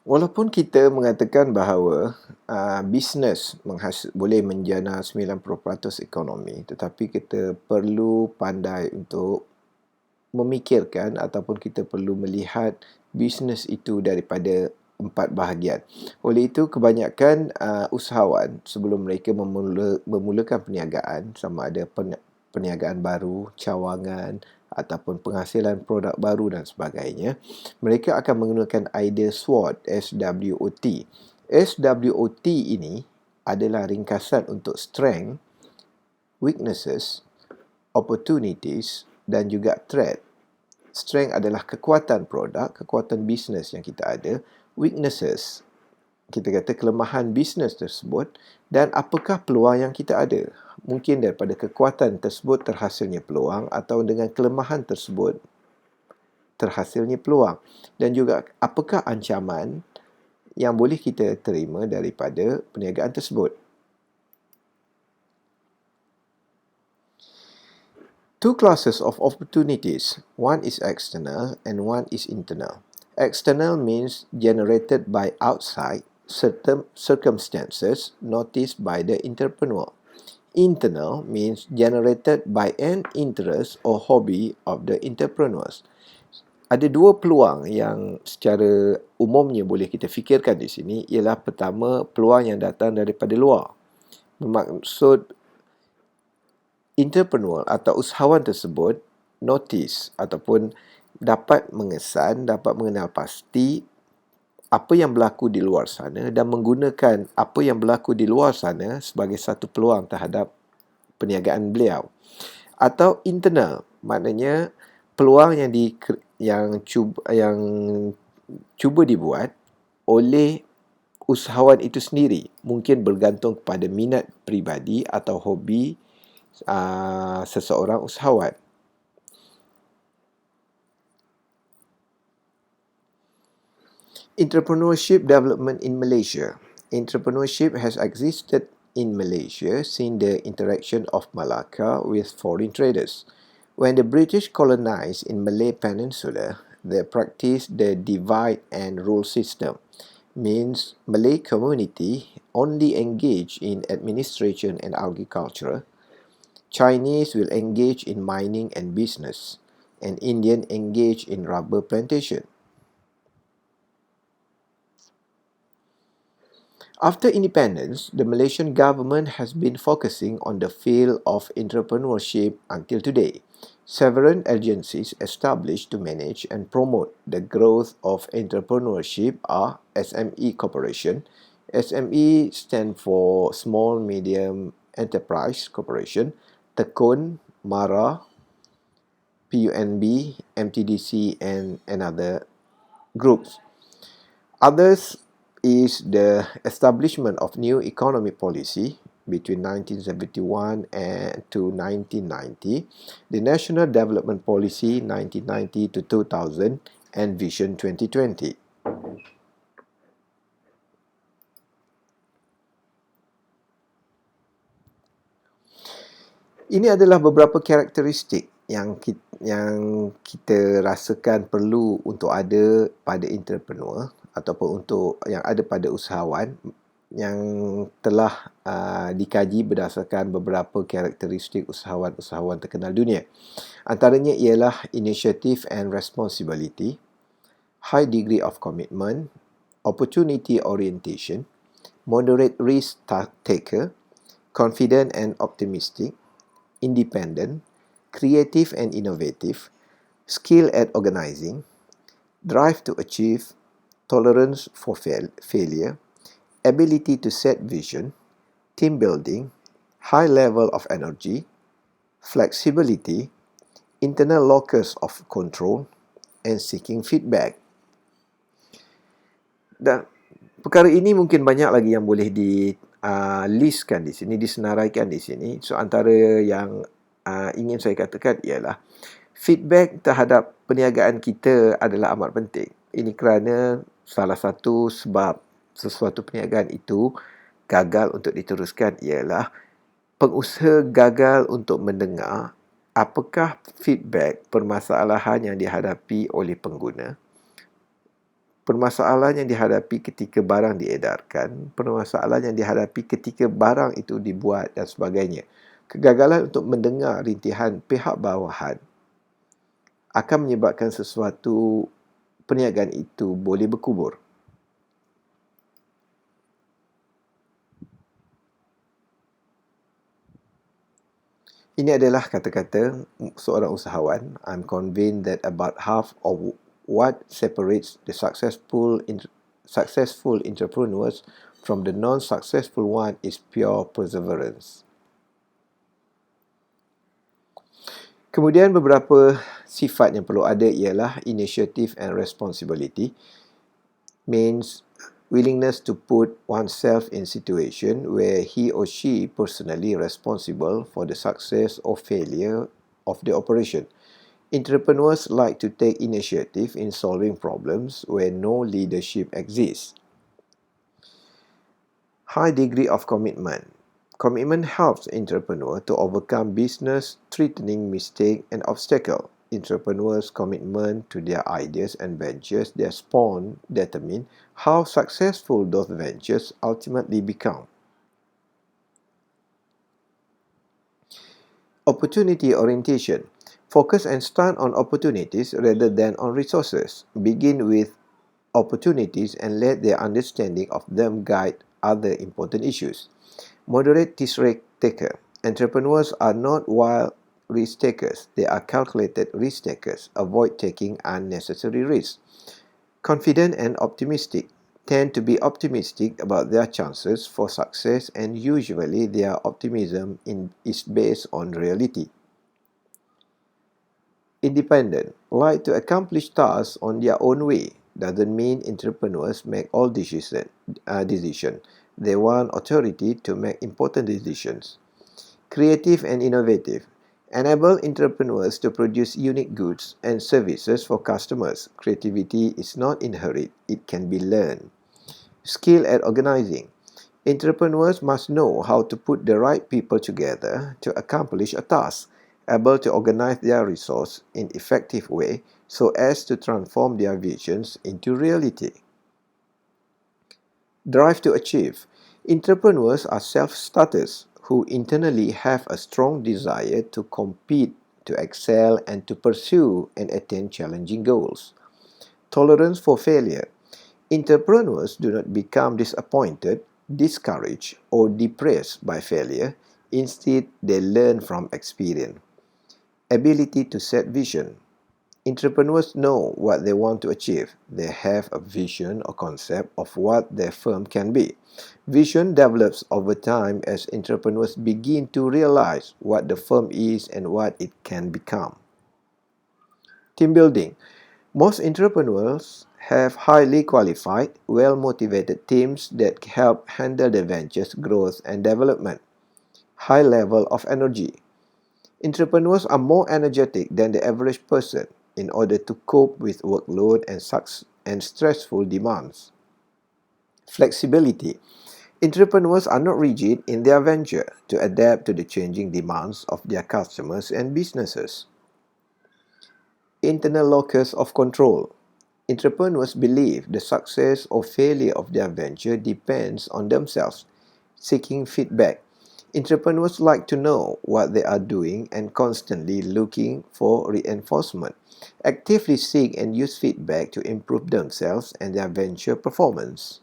Walaupun kita mengatakan bahawa bisnes boleh menjana 90% ekonomi, tetapi kita perlu pandai untuk memikirkan ataupun kita perlu melihat bisnes itu daripada 4 bahagian. Oleh itu, kebanyakan usahawan sebelum mereka memulakan perniagaan, sama ada perniagaan baru, cawangan ataupun penghasilan produk baru dan sebagainya, mereka akan menggunakan idea SWOT, SWOT. SWOT ini adalah ringkasan untuk strength, weaknesses, opportunities dan juga threat. Strength adalah kekuatan produk, kekuatan bisnes yang kita ada. Weaknesses, kita kata kelemahan bisnes tersebut, dan apakah peluang yang kita ada. Mungkin daripada kekuatan tersebut terhasilnya peluang, atau dengan kelemahan tersebut terhasilnya peluang. Dan juga apakah ancaman yang boleh kita terima daripada perniagaan tersebut. Two classes of opportunities. One is external and one is internal. External means generated by outside certain circumstances noticed by the entrepreneur. Internal means generated by an interest or hobby of the entrepreneurs. Ada dua peluang yang secara umumnya boleh kita fikirkan di sini, ialah pertama, peluang yang datang daripada luar. Bermaksud entrepreneur atau usahawan tersebut notice ataupun dapat mengesan, dapat mengenal pasti apa yang berlaku di luar sana dan menggunakan apa yang berlaku di luar sana sebagai satu peluang terhadap perniagaan beliau. Atau internal, maknanya peluang yang cuba dibuat oleh usahawan itu sendiri, mungkin bergantung kepada minat peribadi atau hobi seseorang usahawan. Entrepreneurship development in Malaysia. Entrepreneurship has existed in Malaysia since the interaction of Malacca with foreign traders. When the British colonized in Malay Peninsular, they practiced the divide and rule system. Means Malay community only engage in administration and agriculture. Chinese will engage in mining and business, and Indian engage in rubber plantation. After independence, the Malaysian government has been focusing on the field of entrepreneurship until today. Several agencies established to manage and promote the growth of entrepreneurship are SME Corporation. SME stand for Small Medium Enterprise Corporation, Tekun, MARA, PUNB, MTDC, and other groups. Others is the establishment of new economic policy between 1971 and to 1990, the National Development Policy 1990 to 2000, and Vision 2020. Ini adalah beberapa karakteristik yang kita rasakan perlu untuk ada pada entrepreneur ataupun untuk yang ada pada usahawan yang telah dikaji berdasarkan beberapa karakteristik usahawan-usahawan terkenal dunia. Antaranya ialah initiative and responsibility, high degree of commitment, opportunity orientation, moderate risk taker, confident and optimistic, independent, creative and innovative, skill at organizing, drive to achieve, tolerance for failure, ability to set vision, team building, high level of energy, flexibility, internal locus of control, and seeking feedback. Dan perkara ini mungkin banyak lagi yang boleh listkan di sini, disenaraikan di sini. So antara yang ingin saya katakan ialah feedback terhadap perniagaan kita adalah amat penting. Ini kerana salah satu sebab sesuatu perniagaan itu gagal untuk diteruskan ialah pengusaha gagal untuk mendengar apakah feedback permasalahan yang dihadapi oleh pengguna, permasalahan yang dihadapi ketika barang diedarkan, permasalahan yang dihadapi ketika barang itu dibuat dan sebagainya. Kegagalan untuk mendengar rintihan pihak bawahan akan menyebabkan sesuatu perniagaan itu boleh berkubur. Ini adalah kata-kata seorang usahawan. I'm convinced that about half of what separates the successful entrepreneurs from the non-successful one is pure perseverance. Kemudian beberapa sifat yang perlu ada ialah initiative and responsibility, means willingness to put oneself in situation where he or she personally responsible for the success or failure of the operation. Entrepreneurs like to take initiative in solving problems where no leadership exists. High degree of commitment. Commitment helps entrepreneur to overcome business-threatening mistake and obstacle. Entrepreneurs' commitment to their ideas and ventures they spawn determine how successful those ventures ultimately become. Opportunity orientation. Focus and stand on opportunities rather than on resources. Begin with opportunities and let their understanding of them guide other important issues. Moderate risk taker. Entrepreneurs are not wild risk takers. They are calculated risk takers. Avoid taking unnecessary risks. Confident and optimistic. Tend to be optimistic about their chances for success, and usually their optimism is based on reality. Independent. Like to accomplish tasks on their own way. Doesn't mean entrepreneurs make all decisions. They want authority to make important decisions. Creative and innovative. Enable entrepreneurs to produce unique goods and services for customers. Creativity is not inherent, it can be learned. Skill at organizing. Entrepreneurs must know how to put the right people together to accomplish a task, able to organize their resources in an effective way so as to transform their visions into reality. Drive to achieve. Entrepreneurs are self-starters who internally have a strong desire to compete, to excel, and to pursue and attain challenging goals. Tolerance for failure. Entrepreneurs do not become disappointed, discouraged, or depressed by failure. Instead, they learn from experience. Ability to set vision. Entrepreneurs know what they want to achieve. They have a vision or concept of what their firm can be. Vision develops over time as entrepreneurs begin to realize what the firm is and what it can become. Team building. Most entrepreneurs have highly qualified, well-motivated teams that help handle the venture's growth and development. High level of energy. Entrepreneurs are more energetic than the average person in order to cope with workload and stressful demands. Flexibility. Entrepreneurs are not rigid in their venture to adapt to the changing demands of their customers and businesses. Internal locus of control. Entrepreneurs believe the success or failure of their venture depends on themselves. Seeking feedback. Entrepreneurs like to know what they are doing and constantly looking for reinforcement. Actively seek and use feedback to improve themselves and their venture performance.